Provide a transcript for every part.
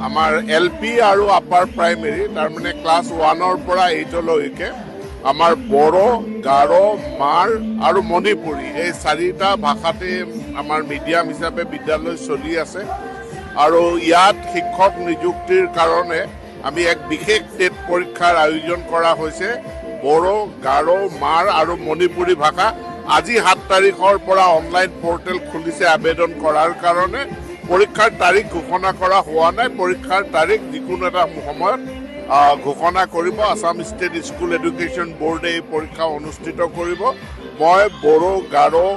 আমাৰ LP আৰু upper primary তাৰমানে ক্লাছ 1ৰ পৰা 8লৈকে আমাৰ বড়ো, গাৰো, মাৰ আৰু মণিপুৰী এই 4টা ভাষাতে আমাৰ মিডিয়াম হিচাপে বিদ্যালয় চলি আছে আৰু ইয়াত শিক্ষক নিযুক্তিৰ কাৰণে আমি এক বিশেষ টেট পৰীক্ষাৰ আয়োজন কৰা হৈছে। বড়ো, গাৰো, মাৰ আৰু মণিপুৰী ভাষা আজি 7 তাৰিখৰ পৰা অনলাইন পৰ্টেল খুলিছে আবেদন কৰাৰ কাৰণে। পৰীক্ষাৰ তাৰিখ ঘোষণা কৰা হোৱা নাই। পৰীক্ষাৰ তাৰিখ যিকোনো এটা সময়ত ঘোষণা কৰিব। আছাম ষ্টেট স্কুল এডুকেশ্যন বোৰ্ডে এই পৰীক্ষা অনুষ্ঠিত কৰিব। মই বড়ো, গাৰো,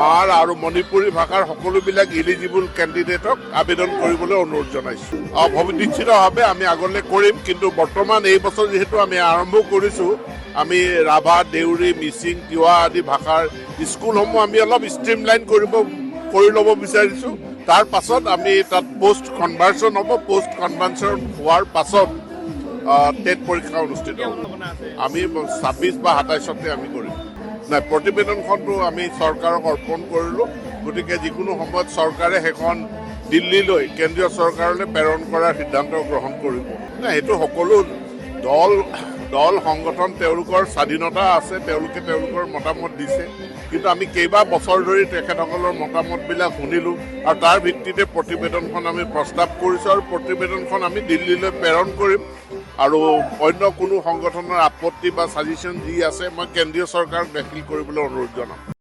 মাৰ আৰু মণিপুৰী ভাষাৰ সকলোবিলাক ইলিজিবল কেণ্ডিডেটক আবেদন কৰিবলৈ অনুৰোধ জনাইছোঁ। নিশ্চিতভাৱে আমি আগলৈ কৰিম, কিন্তু বৰ্তমান এই বছৰ যিহেতু আমি আৰম্ভ কৰিছোঁ, আমি ৰাভা, দেউৰী, মিচিং, তিৱা আদি ভাষাৰ স্কুলসমূহ আমি অলপ ষ্ট্ৰীমলাইন কৰি ল'ব বিচাৰিছোঁ। তাৰ পাছত আমি তাত পোষ্ট কনভাৰ্চন হ'ব। পোষ্ট কনভাৰ্চন হোৱাৰ পাছত টেট পৰীক্ষা অনুষ্ঠিত হ'ব। আমি 26 বা 27তে আমি কৰিম। নাই, প্ৰতিবেদনখনটো আমি চৰকাৰক অৰ্পণ কৰিলোঁ। গতিকে যিকোনো সময়ত চৰকাৰে সেইখন দিল্লীলৈ কেন্দ্ৰীয় চৰকাৰলৈ প্ৰেৰণ কৰাৰ সিদ্ধান্ত গ্ৰহণ কৰিব। নাই, সেইটো সকলো দল সংগঠন তেওঁলোকৰ স্বাধীনতা আছে, তেওঁলোকে তেওঁলোকৰ মতামত দিছে। কিন্তু আমি কেইবা বছৰ ধৰি তেখেতসকলৰ মতামতবিলাক শুনিলোঁ আৰু তাৰ ভিত্তিতে প্ৰতিবেদনখন আমি প্ৰস্তাৱ কৰিছোঁ আৰু প্ৰতিবেদনখন আমি দিল্লীলৈ প্ৰেৰণ কৰিম। আৰু অন্য কোনো সংগঠনৰ আপত্তি বা ছাজেশ্যন যি আছে মই কেন্দ্ৰীয় চৰকাৰক দাখিল কৰিবলৈ অনুৰোধ জনাম।